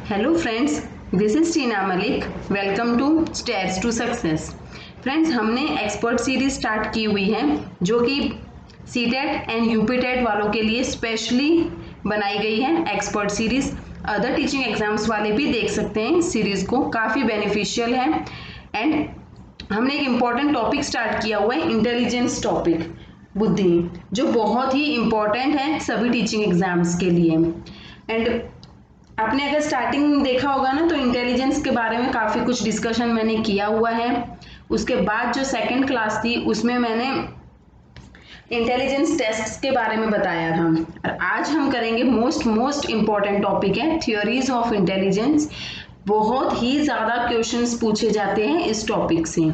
Hello friends, this is Tina Malik. Welcome to stairs to success. Friends, हमने expert series start की हुई है जो कि सीटेट एंड यूपीटेट वालों के लिए स्पेशली बनाई गई है। Expert series other teaching exams वाले भी देख सकते हैं इस सीरीज को, काफ़ी बेनिफिशियल है। एंड हमने एक इम्पॉर्टेंट टॉपिक स्टार्ट किया हुआ है, इंटेलिजेंस टॉपिक, बुद्धि, जो बहुत ही इम्पॉर्टेंट है सभी टीचिंग एग्जाम्स के लिए। एंड आपने अगर स्टार्टिंग देखा होगा ना, तो इंटेलिजेंस के बारे में काफ़ी कुछ डिस्कशन मैंने किया हुआ है। उसके बाद जो सेकंड क्लास थी उसमें मैंने इंटेलिजेंस टेस्ट्स के बारे में बताया था। और आज हम करेंगे मोस्ट इम्पॉर्टेंट टॉपिक है थ्योरीज ऑफ इंटेलिजेंस। बहुत ही ज़्यादा क्वेश्चंस पूछे जाते हैं इस टॉपिक से,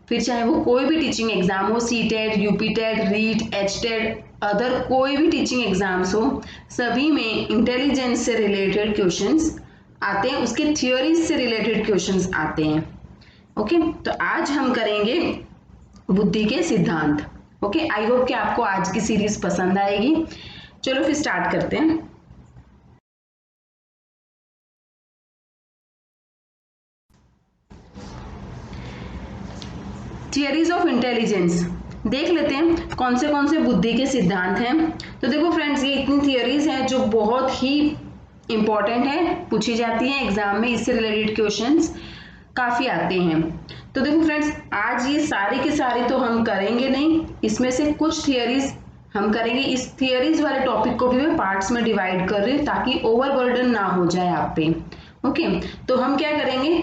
फिर चाहे वो कोई भी टीचिंग एग्जाम हो, CTET, UPTET, REET, HTET, other कोई भी टीचिंग एग्जाम्स हो, सभी में इंटेलिजेंस से रिलेटेड क्वेश्चंस आते हैं, उसके थ्योरीज से रिलेटेड क्वेश्चंस आते हैं। ओके, तो आज हम करेंगे बुद्धि के सिद्धांत। ओके, आई होप कि आपको आज की सीरीज पसंद आएगी। चलो फिर स्टार्ट करते हैं। थियरीज ऑफ इंटेलिजेंस देख लेते हैं कौन से बुद्धि के सिद्धांत हैं। तो देखो फ्रेंड्स, ये इतनी थियरीज हैं जो बहुत ही इंपॉर्टेंट है, पूछी जाती हैं एग्जाम में, इससे रिलेटेड क्वेश्चंस काफी आते हैं। तो देखो फ्रेंड्स, आज ये सारी की सारी तो हम करेंगे नहीं, इसमें से कुछ थियरीज हम करेंगे। इस थियरीज वाले टॉपिक को भी मैं पार्ट्स में डिवाइड कर रही हूँ ताकि ओवरबर्डन ना हो जाए आप पे। ओके, तो हम क्या करेंगे,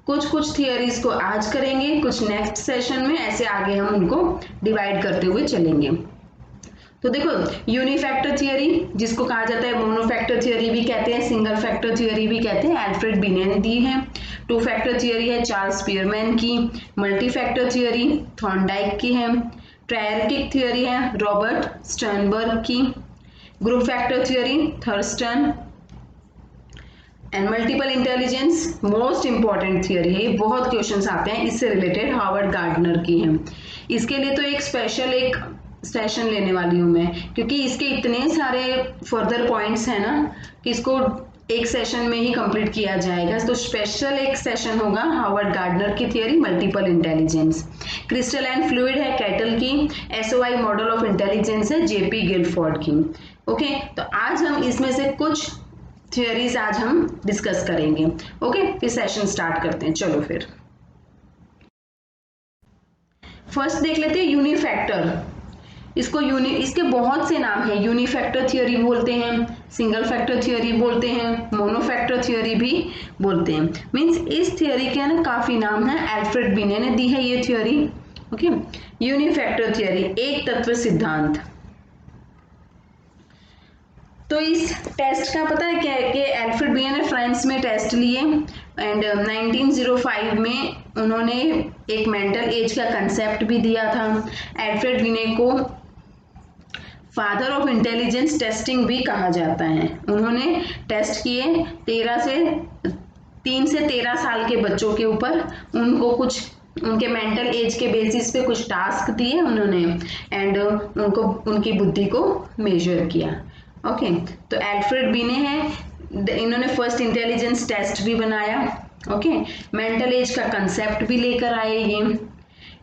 कुछ थियरीज को आज करेंगे, कुछ नेक्स्ट सेशन में, ऐसे आगे हम उनको डिवाइड करते हुए चलेंगे। तो देखो, यूनिफैक्टर थियरी, जिसको कहा जाता है मोनोफैक्टर थियरी भी कहते हैं, सिंगल फैक्टर थियरी भी कहते हैं, अल्फ्रेड बिने ने दी है। टू फैक्टर थियरी है चार्ल्स स्पीयरमैन की। मल्टी फैक्टर थियरी थॉर्नडाइक की है। ट्रायर्किक थियरी है रॉबर्ट स्टर्नबर्ग की। Group factor theory Thurston. And multiple intelligence most important theory है, बहुत क्वेश्चंस आते हैं इससे रिलेटेड, हार्वर्ड गार्डनर की है। इसके लिए तो एक स्पेशल एक सेशन लेने वाली हूँ मैं, क्योंकि इसके इतने सारे फर्दर पॉइंट्स हैं ना कि इसको एक सेशन में ही कंप्लीट किया जाएगा। तो स्पेशल एक सेशन होगा हार्वर्ड गार्डनर की theory multiple intelligence. Crystal and fluid है कैटल की। एसओआई मॉडल ऑफ इंटेलिजेंस है जेपी गिलफोर्ड की। ओके, तो आज हम इसमें से कुछ थियरीज आज हम डिस्कस करेंगे। ओके, फिर सेशन स्टार्ट करते हैं। चलो फिर फर्स्ट देख लेते हैं यूनिफैक्टर। इसके बहुत से नाम है, यूनिफैक्टर थियरी बोलते हैं, सिंगल फैक्टर थियरी बोलते हैं, मोनोफैक्टर थियरी भी बोलते हैं। मींस इस थियरी के ना काफी नाम है, अल्फ्रेड बिने ने दी है ये थियरी। ओके, यूनिफैक्टर थियरी, एक तत्व सिद्धांत। तो इस टेस्ट का पता है क्या है कि अल्फ्रेड बिने ने फ्रांस में टेस्ट लिए एंड 1905 में उन्होंने एक मेंटल एज का कंसेप्ट भी दिया था। अल्फ्रेड बिने को फादर ऑफ इंटेलिजेंस टेस्टिंग भी कहा जाता है। उन्होंने टेस्ट किए 3 से 13 साल के बच्चों के ऊपर, उनको कुछ उनके मेंटल एज के बेसिस पे कुछ टास्क दिए उन्होंने एंड उनको उनकी बुद्धि को मेजर किया। ओके, तो अल्फ्रेड बिने है, इन्होंने फर्स्ट इंटेलिजेंस टेस्ट भी बनाया। ओके, मेंटल एज का कंसेप्ट भी लेकर आए ये।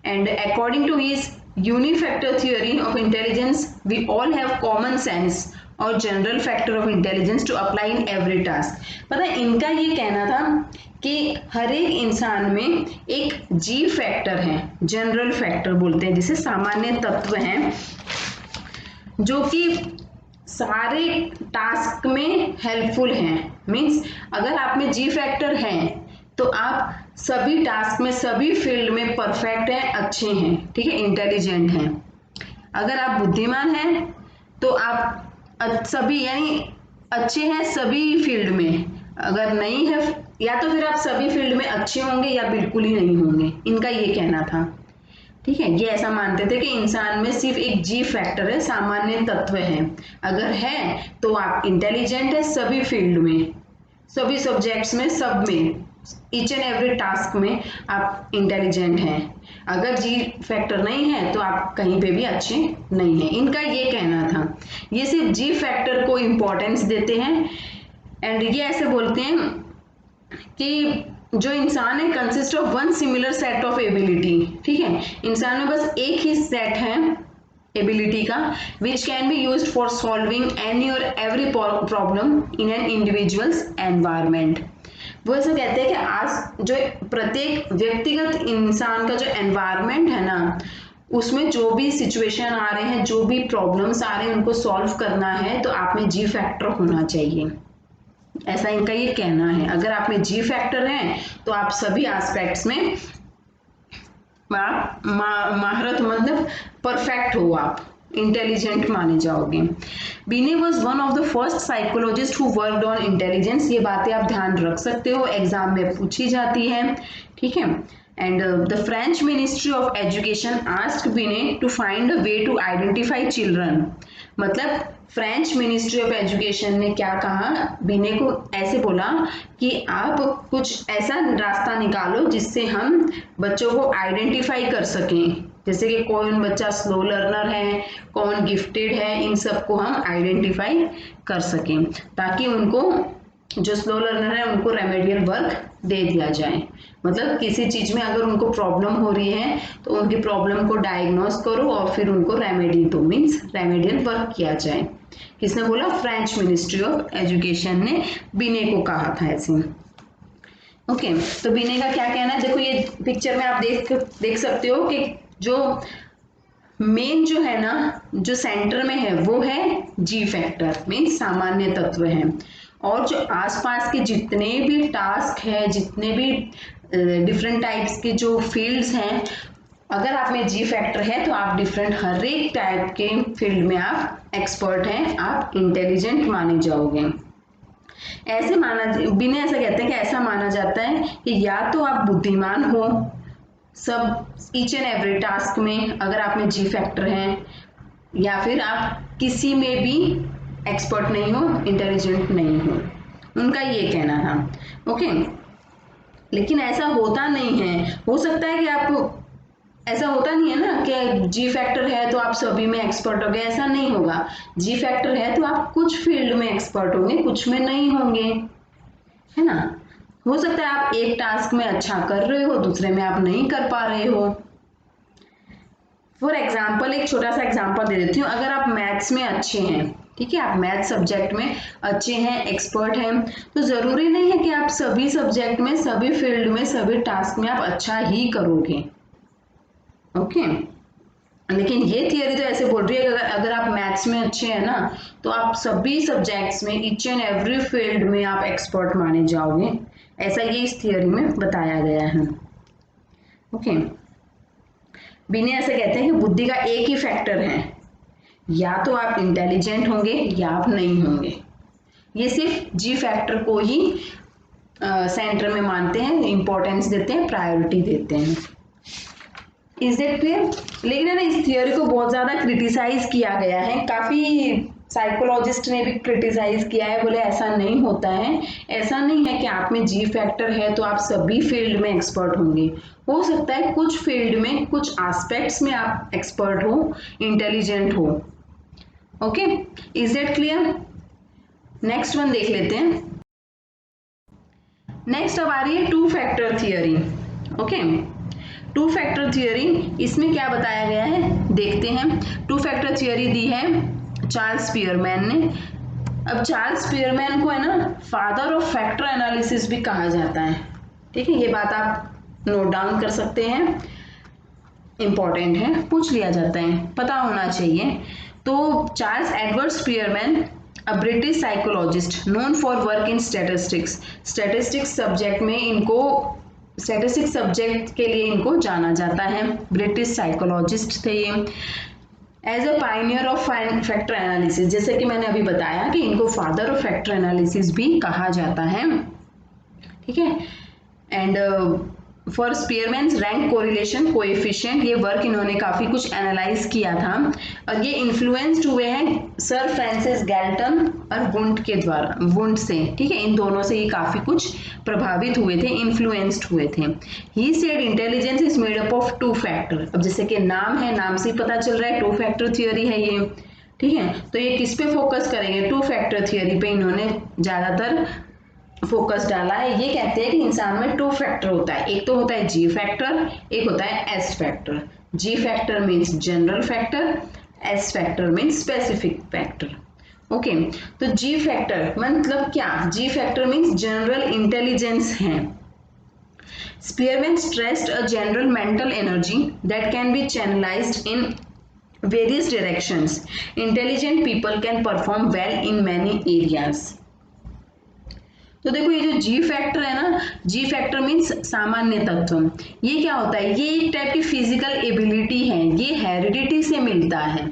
And according to his unifactor theory of intelligence, we all have common sense और general factor of intelligence to apply in every task. पता है, इनका ये कहना था कि हर एक इंसान में एक जी फैक्टर है, जनरल फैक्टर बोलते हैं जिसे, सामान्य तत्व हैं जो कि सारे टास्क में हेल्पफुल हैं। मीन्स अगर आप में जी फैक्टर है तो आप सभी टास्क में, सभी फील्ड में परफेक्ट हैं, अच्छे हैं, ठीक है, इंटेलिजेंट हैं। अगर आप बुद्धिमान हैं तो आप सभी यानी अच्छे हैं सभी फील्ड में। अगर नहीं है, या तो फिर आप सभी फील्ड में अच्छे होंगे या बिल्कुल ही नहीं होंगे, इनका ये कहना था। ठीक है, ये ऐसा मानते थे कि इंसान में सिर्फ एक जी फैक्टर है, सामान्य तत्व है। अगर है तो आप इंटेलिजेंट है सभी फील्ड में, सभी सब्जेक्ट्स में, सब में, ईच एंड एवरी टास्क में आप इंटेलिजेंट हैं। अगर जी फैक्टर नहीं है तो आप कहीं पे भी अच्छे नहीं हैं, इनका ये कहना था। ये सिर्फ जी फैक्टर को इम्पोर्टेंस देते हैं एंड ये ऐसे बोलते हैं कि जो इंसान है consist of one similar set of ability, ठीक है, इंसान में बस एक ही सेट है एबिलिटी का, which can be used for solving any और every problem in an individual's environment. वो ऐसा कहते हैं कि आज जो प्रत्येक व्यक्तिगत इंसान का जो एनवायरमेंट है ना, उसमें जो भी सिचुएशन आ रहे हैं, जो भी प्रॉब्लम्स आ रहे हैं, उनको सॉल्व करना है तो आप में जी फैक्टर होना चाहिए, ऐसा इनका ये कहना है। अगर आप में जी फैक्टर है तो आप सभी एस्पेक्ट्स में महारत मतलब परफेक्ट हो, आप इंटेलिजेंट माने जाओगे। बीने was one of the first psychologist who worked on intelligence. ये बातें आप ध्यान रख सकते हो, एग्जाम में पूछी जाती है, ठीक है। And the French ministry of education asked Binet to find a way to identify children. मतलब फ्रेंच मिनिस्ट्री ऑफ एजुकेशन ने क्या कहा, बीने को ऐसे बोला कि आप कुछ ऐसा रास्ता निकालो जिससे हम बच्चों को आइडेंटिफाई कर सकें, जैसे कि कौन बच्चा स्लो लर्नर है, कौन गिफ्टेड है, इन सबको हम आइडेंटिफाई कर सकें, ताकि उनको जो स्लो लर्नर है उनको रेमेडियल वर्क दे दिया जाए। मतलब किसी चीज में अगर उनको प्रॉब्लम हो रही है तो उनकी प्रॉब्लम को डायग्नोस करो और फिर उनको रेमेडी दो, मीन्स रेमेडियल वर्क किया जाए। किसने बोला? फ्रेंच मिनिस्ट्री ऑफ एजुकेशन ने बीने को कहा था ऐसे। ओके, तो बीने का क्या कहना है, देखो ये पिक्चर में आप देख सकते हो कि जो मेन जो है ना, जो सेंटर में है वो है जी फैक्टर, मीन्स सामान्य तत्व है, और जो आसपास के जितने भी टास्क है, जितने भी डिफरेंट टाइप्स के जो फील्ड्स हैं, अगर आप में जी फैक्टर है तो आप डिफरेंट हर एक टाइप के फील्ड में आप एक्सपर्ट हैं, आप इंटेलिजेंट माने जाओगे। ऐसे बीने ऐसा कहते हैं कि ऐसा माना जाता है कि या तो आप बुद्धिमान हो सब ईच एंड एवरी टास्क में अगर आप में जी फैक्टर है, या फिर आप किसी में भी एक्सपर्ट नहीं हो, इंटेलिजेंट नहीं हो, उनका ये कहना था। ओके, लेकिन ऐसा होता नहीं है, हो सकता है कि आप, ऐसा होता नहीं है ना कि जी फैक्टर है तो आप सभी में एक्सपर्ट हो गए, ऐसा नहीं होगा। जी फैक्टर है तो आप कुछ फील्ड में एक्सपर्ट होंगे, कुछ में नहीं होंगे, है ना। हो सकता है आप एक टास्क में अच्छा कर रहे हो, दूसरे में आप नहीं कर पा रहे हो। फॉर एग्जाम्पल एक छोटा सा एग्जाम्पल दे देती हूँ, अगर आप मैथ्स में अच्छे हैं, ठीक है, आप मैथ सब्जेक्ट में अच्छे हैं, एक्सपर्ट हैं, तो जरूरी नहीं है कि आप सभी सब्जेक्ट में, सभी फील्ड में, सभी टास्क में आप अच्छा ही करोगे। ओके, लेकिन ये थियरी तो ऐसे बोल रही है कि अगर आप मैथ्स में अच्छे हैं ना तो आप सभी सब्जेक्ट्स में, ईच एंड एवरी फील्ड में आप एक्सपर्ट माने जाओगे, ऐसा ये इस थियरी में बताया गया है। ओके, बीने ऐसे कहते हैं कि बुद्धि का एक ही फैक्टर है, या तो आप इंटेलिजेंट होंगे या आप नहीं होंगे। ये सिर्फ जी फैक्टर को ही सेंटर में मानते हैं, इंपॉर्टेंस देते हैं, प्रायोरिटी देते हैं। Is that clear? लेकिन है ना, इस थियोरी को बहुत ज्यादा क्रिटिसाइज किया गया है, काफी साइकोलॉजिस्ट ने भी क्रिटिसाइज किया है, बोले ऐसा नहीं होता है, ऐसा नहीं है कि आप में जी फैक्टर है तो आप सभी फील्ड में एक्सपर्ट होंगे। हो सकता है कुछ फील्ड में, कुछ एस्पेक्ट्स में आप एक्सपर्ट हो, इंटेलिजेंट हो। Okay, is that clear? Next one देख लेते हैं। नेक्स्ट अब आ रही है two factor theory. Okay, two factor theory, इसमें क्या बताया गया है देखते हैं। टू फैक्टर थियरी दी है चार्ल्स स्पीयरमैन ने। अब चार्ल्स स्पीयरमैन को है ना फादर ऑफ फैक्टर एनालिसिस भी कहा जाता है, ठीक है, ये बात आप नोट डाउन कर सकते हैं, इंपॉर्टेंट है, पूछ लिया जाता है, पता होना चाहिए। तो Charles Edward Spearman, a British psychologist known for work in statistics, statistics subject में इनको, स्टैटिस्टिक्स सब्जेक्ट के लिए इनको जाना जाता है, ब्रिटिश साइकोलॉजिस्ट थे ये। As a pioneer of factor analysis, जैसे कि मैंने अभी बताया कि इनको फादर ऑफ फैक्टर एनालिसिस भी कहा जाता है, ठीक है। And for स्पीयरमैन्स rank correlation coefficient, ये वर्क इन्होंने काफी कुछ एनालाइज किया था, और ये इन्फ्लुएंस्ड हुए हैं सर फ्रांसिस गैल्टन और वुंट के द्वारा, वुंट से, ठीक है, इन दोनों से ये काफी कुछ प्रभावित हुए थे, इन्फ्लुएंस्ड हुए थे। He said intelligence is made up of two factor. अब जैसे कि नाम है, नाम से पता चल रहा है टू फैक्टर थियोरी है ये, ठीक है, तो ये किस पे फोकस करेंगे, टू फैक्टर थियरी पे इन्होंने ज्यादातर फोकस डाला है। ये कहते हैं कि इंसान में टू फैक्टर होता है, एक तो होता है जी फैक्टर, एक होता है S factor. G factor means general factor, S factor means specific factor. Okay, तो जी फैक्टर मतलब क्या, जी फैक्टर मीन्स जनरल इंटेलिजेंस है। Spearman stressed a general mental energy that can be channelized in various directions. Intelligent people can perform well in many areas. तो देखो ये जो जी factor है ना, जी फैक्टर मीन्स सामान्य तत्व, ये क्या होता है, ये एक टाइप की फिजिकल एबिलिटी है, ये हेरिडिटी से मिलता है।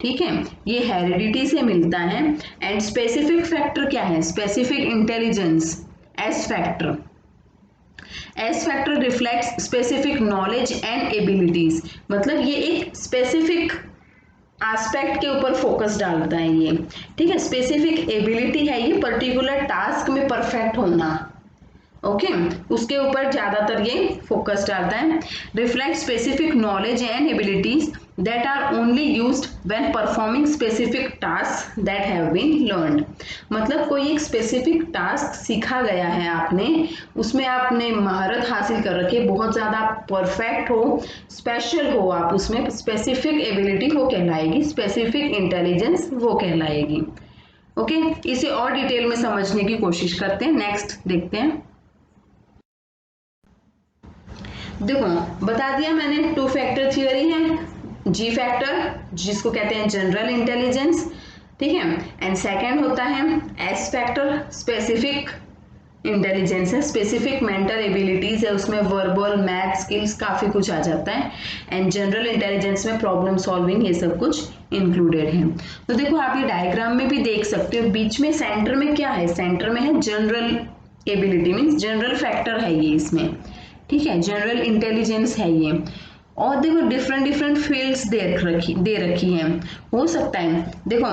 ठीक है, ये हेरिडिटी से मिलता है। एंड स्पेसिफिक फैक्टर क्या है, specific intelligence, S factor. S factor reflects specific knowledge and abilities, मतलब ये एक स्पेसिफिक एस्पेक्ट के ऊपर फोकस डालता है ये। ठीक है, स्पेसिफिक एबिलिटी है ये, पर्टिकुलर टास्क में परफेक्ट होना। ओके, उसके ऊपर ज्यादातर ये फोकस डालता है। Reflect specific knowledge and abilities that are only used when performing specific tasks that have been learned। मतलब कोई एक स्पेसिफिक टास्क सीखा गया है आपने, उसमें आपने महारत हासिल कर रखी है, बहुत ज्यादा परफेक्ट हो, स्पेशल हो आप उसमें, स्पेसिफिक एबिलिटी वो कहलाएगी, स्पेसिफिक इंटेलिजेंस वो कहलाएगी। ओके, इसे और डिटेल में समझने की कोशिश करते हैं। नेक्स्ट देखते हैं। देखो बता दिया मैंने, टू फैक्टर थियरी है, जी फैक्टर जिसको कहते हैं जनरल इंटेलिजेंस, ठीक है, एंड सेकंड होता है एस फैक्टर, स्पेसिफिक इंटेलिजेंस है, स्पेसिफिक मेंटल एबिलिटीज है, उसमें वर्बल मैथ स्किल्स काफी कुछ आ जाता है। एंड जनरल इंटेलिजेंस में प्रॉब्लम सॉल्विंग ये सब कुछ इंक्लूडेड है। तो देखो आप ये डायग्राम में भी देख सकते हो, बीच में सेंटर में क्या है, सेंटर में है general ability, means general factor है ये इसमें। ठीक है, जनरल इंटेलिजेंस है ये। और देखो डिफरेंट डिफरेंट फील्ड्स दे रखी हैं। हो सकता है देखो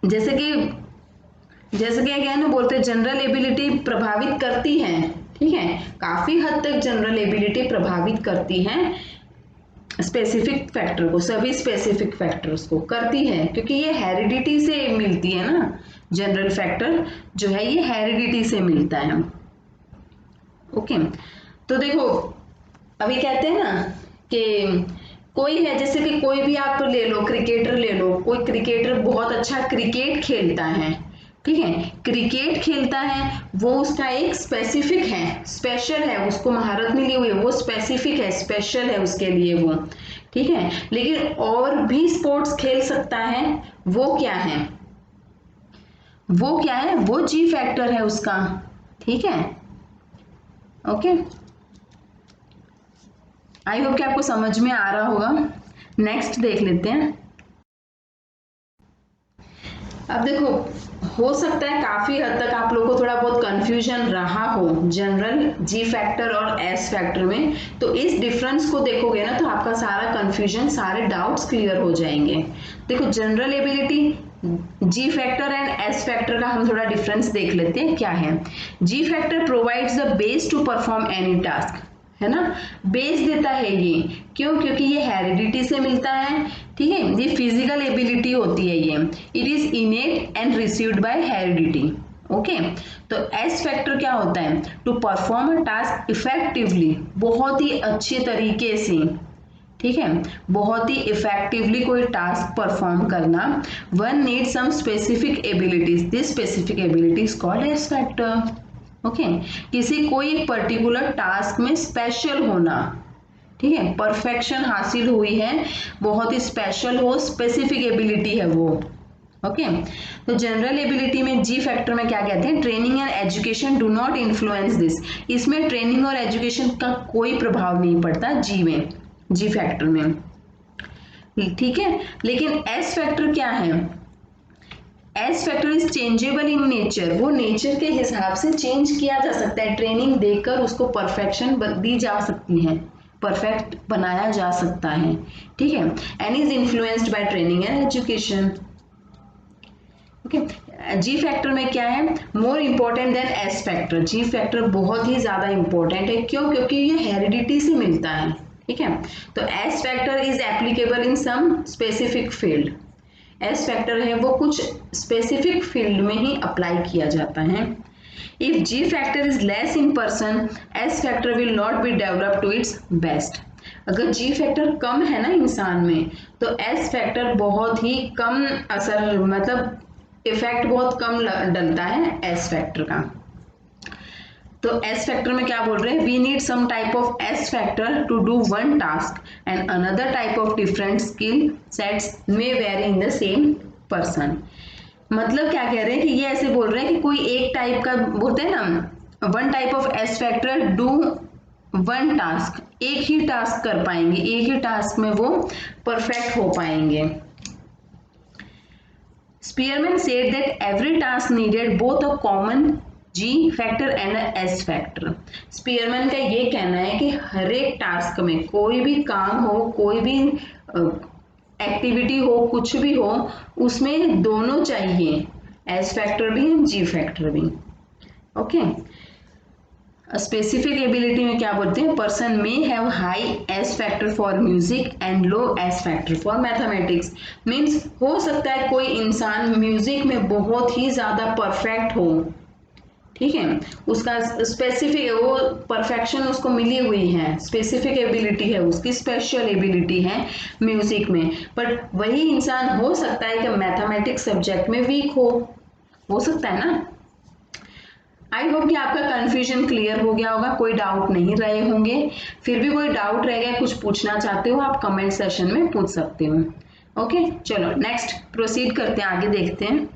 जैसे कि अगेन बोलते हैं जनरल एबिलिटी प्रभावित करती है। ठीक है, काफी हद तक जनरल एबिलिटी प्रभावित करती है स्पेसिफिक फैक्टर को, सभी स्पेसिफिक फैक्टर्स को करती है, क्योंकि ये हेरिडिटी से मिलती है ना, जनरल फैक्टर जो है ये हेरिडिटी से मिलता है। ओके, तो देखो अभी कहते हैं ना कि कोई है, जैसे कि कोई भी आप ले लो, क्रिकेटर ले लो, कोई क्रिकेटर बहुत अच्छा क्रिकेट खेलता है, ठीक है, क्रिकेट खेलता है, वो उसका एक स्पेसिफिक है, स्पेशल है, उसको महारत मिली हुई है, वो स्पेसिफिक है, स्पेशल है उसके लिए वो। ठीक है, लेकिन और भी स्पोर्ट्स खेल सकता है, वो क्या है, वो क्या है, वो जी फैक्टर है उसका। ठीक है, ओके, आई होप कि आपको समझ में आ रहा होगा। नेक्स्ट देख लेते हैं। अब देखो हो सकता है काफी हद तक आप लोगों को थोड़ा बहुत कंफ्यूजन रहा हो जनरल जी फैक्टर और एस फैक्टर में, तो इस डिफरेंस को देखोगे ना तो आपका सारा कंफ्यूजन, सारे डाउट्स क्लियर हो जाएंगे। देखो general ability, G factor and S factor का हम थोड़ा डिफरेंस देख लेते हैं क्या है। G factor provides the base to perform any task, है ना, बेस देता है ये, क्यों, क्योंकि ये हेरिडिटी से मिलता है। ठीक है, ये फिजिकल एबिलिटी होती है ये, it is innate and received by heredity. Okay, तो एस फैक्टर क्या होता है, to perform a task effectively, बहुत ही अच्छे तरीके से, ठीक है, बहुत ही इफेक्टिवली कोई टास्क परफॉर्म करना, one need some specific abilities, this specific abilities called S factor. Okay, किसी कोई पर्टिकुलर टास्क में स्पेशल होना, ठीक है, परफेक्शन हासिल हुई है, बहुत ही स्पेशल हो, स्पेसिफिक एबिलिटी है वो। ओके, तो जनरल एबिलिटी में जी फैक्टर में क्या कहते हैं, training and education do not influence this, इसमें ट्रेनिंग और एजुकेशन का कोई प्रभाव नहीं पड़ता जी में, जी फैक्टर में। ठीक है, लेकिन एस फैक्टर क्या है, S factor is changeable in nature, वो नेचर के हिसाब से चेंज किया जा सकता है, ट्रेनिंग देकर उसको परफेक्शन दी जा सकती है, परफेक्ट बनाया जा सकता है। ठीक है, and is influenced by training and education. Okay, G factor में क्या है, more important than S factor, G factor बहुत ही ज्यादा इंपॉर्टेंट है, क्यों, क्योंकि ये हेरिडिटी से मिलता है। ठीक है, तो S factor is applicable in some specific field, S factor है वो कुछ स्पेसिफिक फील्ड में ही अप्लाई किया जाता है। If G factor is less in person, S factor will not be develop to its best. अगर जी फैक्टर कम है ना इंसान में, तो एस फैक्टर बहुत ही कम असर, मतलब इफेक्ट बहुत कम डलता है एस फैक्टर का। तो एस फैक्टर में क्या बोल रहे हैं, we need some type of S factor to do one task and another type of different skill sets may vary in the same person. मतलब क्या कह रहे हैं कि ये ऐसे बोल रहे हैं कि कोई एक टाइप का बोलते हैं ना, one type of S factor do one task, एक ही टास्क कर पाएंगे, एक ही टास्क में वो परफेक्ट हो पाएंगे। Spearman said that every task needed both a common G factor and S factor. Spearman का ये कहना है कि हर एक टास्क में, कोई भी काम हो, कोई भी एक्टिविटी हो, कुछ भी हो, उसमें दोनों चाहिए, एस फैक्टर भी एंड जी फैक्टर भी। ओके, स्पेसिफिक एबिलिटी में क्या बोलते हैं, पर्सन में have high S factor for music and low S factor for mathematics. Means हो सकता है कोई इंसान म्यूजिक में बहुत ही ज्यादा परफेक्ट हो, ठीक है, उसका स्पेसिफिक वो परफेक्शन उसको मिली हुई है, स्पेसिफिक एबिलिटी है उसकी, स्पेशल एबिलिटी है म्यूजिक में, बट वही इंसान हो सकता है कि मैथमेटिक्स सब्जेक्ट में वीक हो सकता है ना। आई होप कि आपका कंफ्यूजन क्लियर हो गया होगा, कोई डाउट नहीं रहे होंगे। फिर भी कोई डाउट रह गया, कुछ पूछना चाहते हो, आप कमेंट सेशन में पूछ सकते हो। ओके, चलो नेक्स्ट प्रोसीड करते हैं, आगे देखते हैं।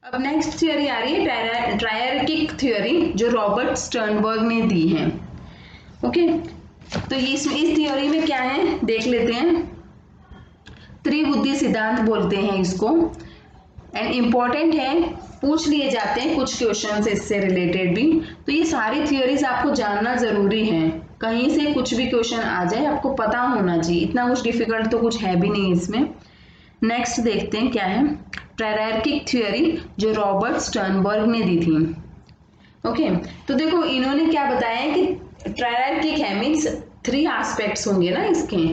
अब नेक्स्ट थ्योरी आ रही है ट्रायर्किक थ्योरी, जो रॉबर्ट स्टर्नबर्ग ने दी है। ओके, तो इस थ्योरी में क्या है देख लेते हैं। त्रिबुद्धि सिद्धांत बोलते हैं इसको, एंड इम्पॉर्टेंट है, पूछ लिए जाते हैं कुछ क्वेश्चंस इससे रिलेटेड भी। तो ये सारी थ्योरीज आपको जानना जरूरी है, कहीं से कुछ भी क्वेश्चन आ जाए आपको पता होना चाहिए, इतना कुछ डिफिकल्ट तो कुछ है भी नहीं इसमें। नेक्स्ट देखते हैं क्या है, ट्रायर्किक थ्योरी जो रॉबर्ट स्टर्नबर्ग ने दी थी। ओके, तो देखो इन्होंने क्या बताया है कि ट्रायर्किक है मीन्स 3 एस्पेक्ट्स होंगे ना इसके,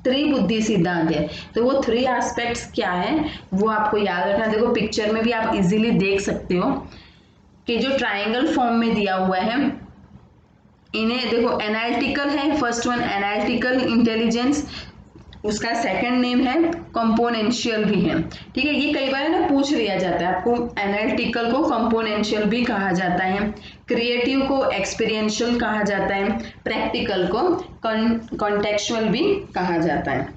त्रिबुद्धि सिद्धांत है, तो वो 3 एस्पेक्ट्स क्या है वो आपको याद रखना। देखो पिक्चर में भी आप इजीली देख सकते हो कि जो ट्रायंगल फॉर्म में दिया हुआ है, इन्हें देखो एनालिटिकल है, फर्स्ट वन एनालिटिकल इंटेलिजेंस, उसका सेकंड नेम है कंपोनेंशियल भी है, ठीक है। ये कई बार ना पूछ लिया जाता है आपको, एनालिटिकल को कंपोनेंशियल भी कहा जाता है, क्रिएटिव को एक्सपीरियंशियल कहा जाता है, प्रैक्टिकल को कॉन्टेक्चुअल भी कहा जाता है।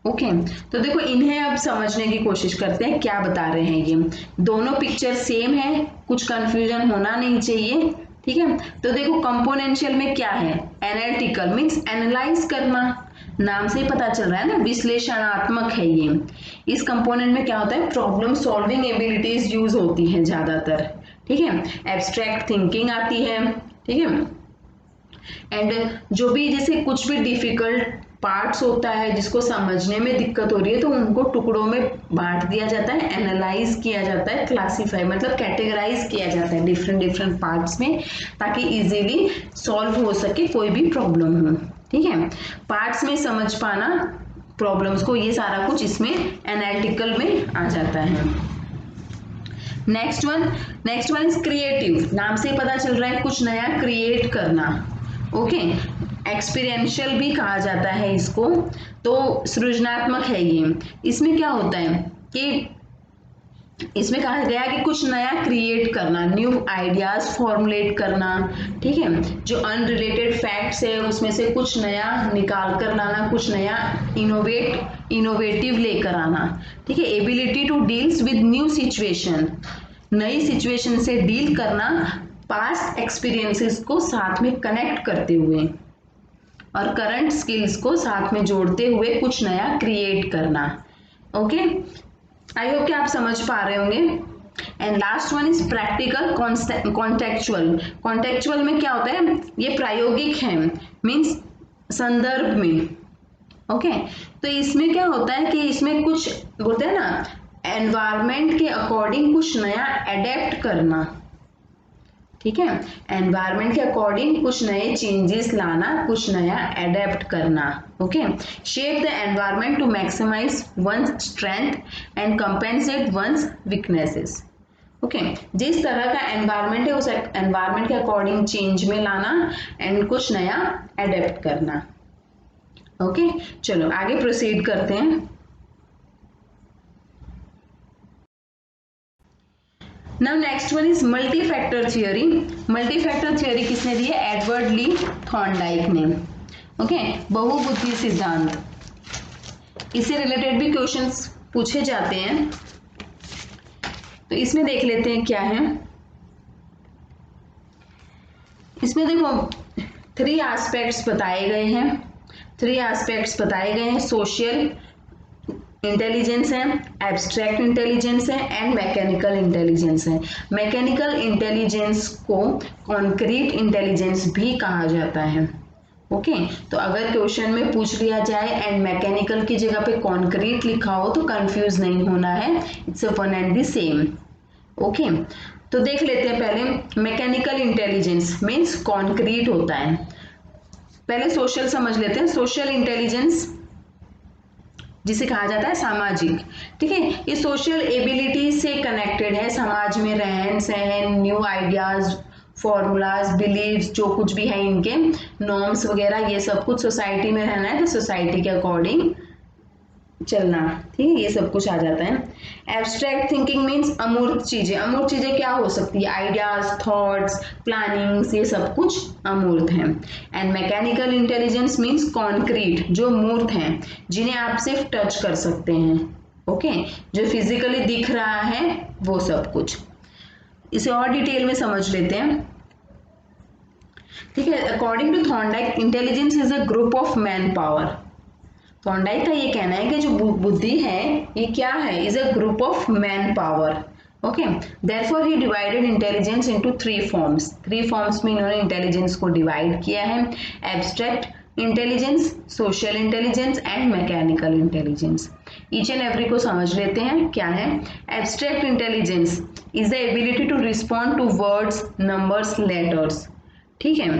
ओके, तो देखो इन्हें अब समझने की कोशिश करते हैं क्या बता रहे हैं ये। दोनों पिक्चर सेम है, कुछ कंफ्यूजन होना नहीं चाहिए, ठीक है। तो देखो कंपोनेंशियल में क्या है, एनालिटिकल मीन्स एनालाइज करना, नाम से ही पता चल रहा है ना, विश्लेषणात्मक है ये। इस कंपोनेंट में क्या होता है, प्रॉब्लम सॉल्विंग एबिलिटीज यूज होती है ज्यादातर, ठीक है, एब्स्ट्रैक्ट थिंकिंग आती है, ठीक है। एंड जो भी जैसे कुछ भी डिफिकल्ट पार्ट्स होता है जिसको समझने में दिक्कत हो रही है, तो उनको टुकड़ों में बांट दिया जाता है, एनालाइज किया जाता है, क्लासीफाई मतलब कैटेगराइज किया जाता है डिफरेंट पार्ट्स में, ताकि इजीली सॉल्व हो सके कोई भी प्रॉब्लम हो, ठीक है। पार्ट्स में समझ पाना प्रॉब्लम्स को, ये सारा कुछ इसमें एनालिटिकल में आ जाता है। नेक्स्ट वन इज क्रिएटिव, नाम से पता चल रहा है कुछ नया क्रिएट करना। ओके, एक्सपीरियंशियल भी कहा जाता है इसको, तो सृजनात्मक है ये। इसमें क्या होता है कि इसमें कहा गया कि कुछ नया क्रिएट करना, न्यू आइडियाज फॉर्मुलेट करना, ठीक है, जो अनरिलेटेड फैक्ट्स है उसमें से कुछ नया निकाल कर लाना, कुछ नया इनोवेटिव लेकर आना, ठीक है। Ability to deals with new situation, नई सिचुएशन से डील करना, पास्ट एक्सपीरियंसेस को साथ में कनेक्ट करते हुए और करंट स्किल्स को साथ में जोड़ते हुए कुछ नया क्रिएट करना। ओके, आई होप कि आप समझ पा रहे होंगे। And last one is practical contextual में क्या होता है, ये प्रायोगिक है मीन्स संदर्भ में। ओके, तो इसमें क्या होता है कि इसमें कुछ बोलते हैं ना एनवायरमेंट के अकॉर्डिंग कुछ नया एडेप्ट करना, ठीक है। एनवायरमेंट के अकॉर्डिंग कुछ नए चेंजेस लाना, कुछ नया एडेप्ट करना। Okay. Shape the environment to maximize one's strength and compensate one's weaknesses. Okay. जिस तरह का एनवायरमेंट है उस एनवायरमेंट के अकॉर्डिंग चेंज में लाना एंड कुछ नया एडेप्ट करना। ओके। चलो आगे प्रोसीड करते हैं। Now next one is multi factor theory. Multi factor theory किसने दी है? एडवर्ड ली थॉर्नडाइक ने। ओके। बहुबुद्धि सिद्धांत, इससे रिलेटेड भी क्वेश्चंस पूछे जाते हैं, तो इसमें देख लेते हैं क्या है। इसमें देखो 3 एस्पेक्ट्स बताए गए हैं। 3 एस्पेक्ट्स बताए गए हैं। सोशल इंटेलिजेंस है, एब्स्ट्रैक्ट इंटेलिजेंस है एंड मैकेनिकल इंटेलिजेंस है। मैकेनिकल इंटेलिजेंस को कॉन्क्रीट इंटेलिजेंस भी कहा जाता है। ओके। तो अगर क्वेश्चन में पूछ लिया जाए एंड मैकेनिकल की जगह पे कॉन्क्रीट लिखा हो तो कंफ्यूज नहीं होना है, it's one and the same. Okay. तो देख लेते हैं पहले। मैकेनिकल इंटेलिजेंस मीन्स कॉन्क्रीट होता है। पहले सोशल समझ लेते हैं। सोशल इंटेलिजेंस जिसे कहा जाता है सामाजिक, ठीक है। ये सोशल एबिलिटी से कनेक्टेड है, समाज में रहन सहन, न्यू आइडियाज, फॉर्मूलाज, बिलीव्स, जो कुछ भी है इनके नॉर्म्स वगैरह, ये सब कुछ सोसाइटी में रहना है तो सोसाइटी के अकॉर्डिंग चलना, ठीक है, ये सब कुछ आ जाता है। एब्स्ट्रैक्ट थिंकिंग मीन्स अमूर्त चीजें। अमूर्त चीजें क्या हो सकती है? आइडियाज, थॉट्स, प्लानिंग्स, ये सब कुछ अमूर्त हैं। And mechanical intelligence means concrete, जो मूर्त हैं, जिन्हें आप सिर्फ टच कर सकते हैं। ओके। जो फिजिकली दिख रहा है वो सब कुछ। इसे और डिटेल में समझ लेते हैं, ठीक है। According to Thorndike, intelligence is a group of man power. Thorndike का ये कहना है कि जो बुद्धि है ये क्या है? Is a group of man power. Okay. Therefore he divided intelligence into 3 forms. 3 forms में इन्होंने इंटेलिजेंस को डिवाइड किया है। Abstract intelligence, social intelligence and mechanical intelligence. Each and every को समझ लेते हैं क्या है। Abstract intelligence is the ability to respond to words, numbers, letters, ठीक है।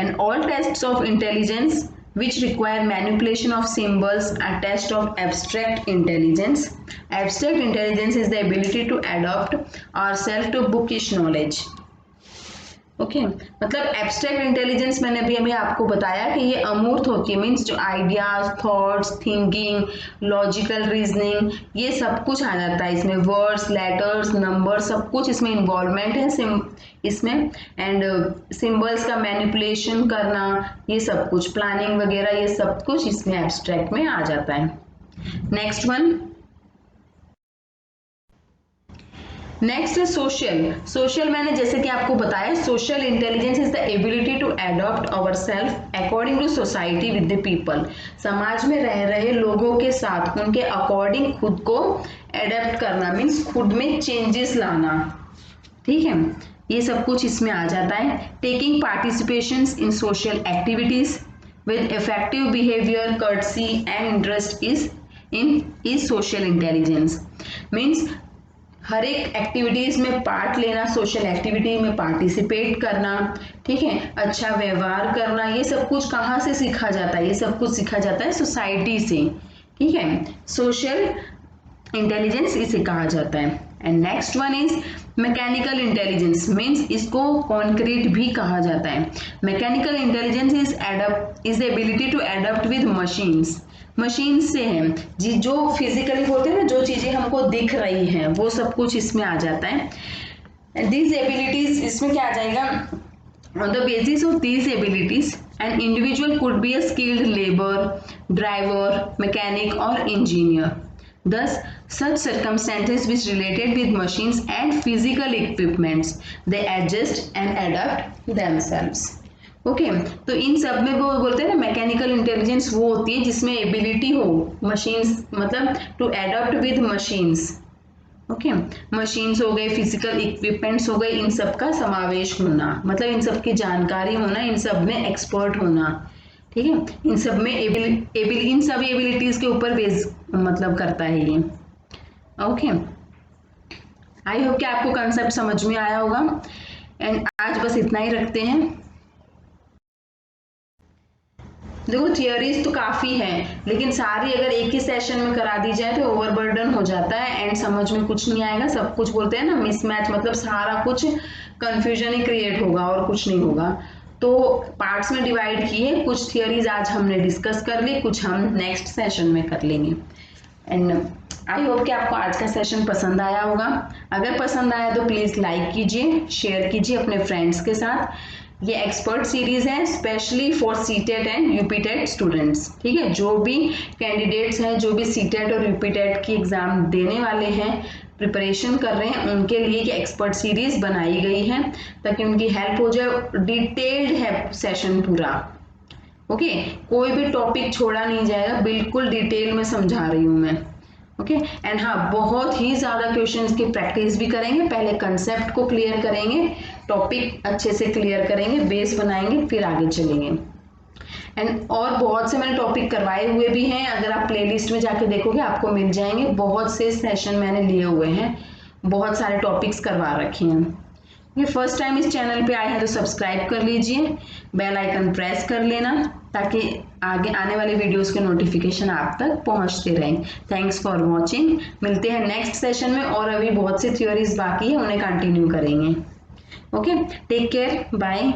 And all tests of intelligence which require manipulation of symbols are test of abstract intelligence. Abstract intelligence is the ability to adapt ourselves to bookish knowledge. Okay. मतलब abstract intelligence मैंने अभी आपको बताया कि ये अमूर्त होती है, मीन्स जो ideas, thoughts, thinking, logical reasoning, ये सब कुछ आ जाता है इसमें। वर्ड्स, लेटर्स, नंबर, सब कुछ इसमें इन्वॉल्वमेंट है इसमें। एंड सिंबल्स का मैनिपुलेशन करना, ये सब कुछ, प्लानिंग वगैरह, ये सब कुछ इसमें एब्स्ट्रैक्ट में आ जाता है। नेक्स्ट वन, नेक्स्ट है सोशल। सोशल मैंने जैसे कि आपको बताया, social intelligence is the ability to adopt our self according to society with the people. समाज में रह रहे लोगों के साथ उनके अकॉर्डिंग खुद को एडेप्ट करना, मीन्स खुद में चेंजेस लाना, ठीक है। ये सब कुछ इसमें आ जाता है। Taking participation in social activities with effective behaviour, courtesy and interest is social intelligence. Means हर एक एक्टिविटीज में पार्ट लेना, सोशल एक्टिविटी में पार्टिसिपेट करना, ठीक है, अच्छा व्यवहार करना, ये सब कुछ कहाँ से सीखा जाता है? ये सब कुछ सीखा जाता है सोसाइटी से, ठीक है। सोशल इंटेलिजेंस इसे कहा जाता है। And next one is mechanical intelligence, means इसको कॉन्क्रीट भी कहा जाता है। Mechanical intelligence is the ability to adapt with machines. Machine से है जी, जो फिजिकली होते हैं ना, जो चीजें हमको दिख रही हैं वो सब कुछ इसमें आ जाता है। दीज एबिलिटीज, इसमें क्या आ जाएगा? On the basis of these abilities an individual could be a skilled labour, driver, mechanic और engineer. Thus, such circumstances which related with machines and physical equipments, they adjust and adapt themselves. Okay. तो इन सब में वो बोलते हैं ना, mechanical intelligence वो होती है जिसमें एबिलिटी हो मशीन्स, मतलब to adopt with machines. Okay. Machines हो गए, फिजिकल इक्विपमेंट्स हो गए, इन सब का समावेश होना, मतलब इन सब की जानकारी होना, इन सब में एक्सपर्ट होना, ठीक है। इन सब में इन सभी एबिलिटीज के ऊपर बेस मतलब करता है ये। ओके। आई होप कि आपको कंसेप्ट समझ में आया होगा। एंड आज बस इतना ही रखते हैं। देखो थियोरीज तो काफी है, लेकिन सारी अगर एक ही सेशन में करा दी जाए तो ओवरबर्डन हो जाता है एंड समझ में कुछ नहीं आएगा। सब कुछ बोलते हैं ना मिसमैच, मतलब सारा कुछ कंफ्यूजन ही क्रिएट होगा और कुछ नहीं होगा। तो पार्ट्स में डिवाइड किए, कुछ थियोरीज आज हमने डिस्कस कर ली, कुछ हम नेक्स्ट सेशन में कर लेंगे। एंड आई होप कि आपको आज का सेशन पसंद आया होगा। अगर पसंद आया तो प्लीज लाइक कीजिए, शेयर कीजिए अपने फ्रेंड्स के साथ। ये एक्सपर्ट सीरीज है specially for CTET and UPTET students, ठीक है। जो भी कैंडिडेट्स हैं, जो भी सीटेट और यूपीटेट की एग्जाम देने वाले हैं, प्रिपरेशन कर रहे हैं, उनके लिए ये एक्सपर्ट सीरीज बनाई गई है ताकि उनकी हेल्प हो जाए। डिटेल्ड है सेशन पूरा, ओके। कोई भी टॉपिक छोड़ा नहीं जाएगा, बिल्कुल डिटेल में समझा रही हूं मैं, ओके। एंड हाँ, बहुत ही ज्यादा क्वेश्चंस की प्रैक्टिस भी करेंगे। पहले कंसेप्ट को क्लियर करेंगे, टॉपिक अच्छे से क्लियर करेंगे, बेस बनाएंगे, फिर आगे चलेंगे। एंड और बहुत से मैंने टॉपिक करवाए हुए भी हैं, अगर आप प्लेलिस्ट में जाके देखोगे आपको मिल जाएंगे। बहुत से सेशन मैंने लिए हुए हैं, बहुत सारे टॉपिक्स करवा रखे हैं। ये फर्स्ट टाइम इस चैनल पे आए हैं तो सब्सक्राइब कर लीजिए, बेल आइकन प्रेस कर लेना ताकि आगे आने वाले वीडियोस के नोटिफिकेशन आप तक पहुंचते रहें। Thanks for watching. मिलते हैं नेक्स्ट सेशन में, और अभी बहुत सी थ्योरीज बाकी है, उन्हें कंटिन्यू करेंगे। Okay, take care, bye.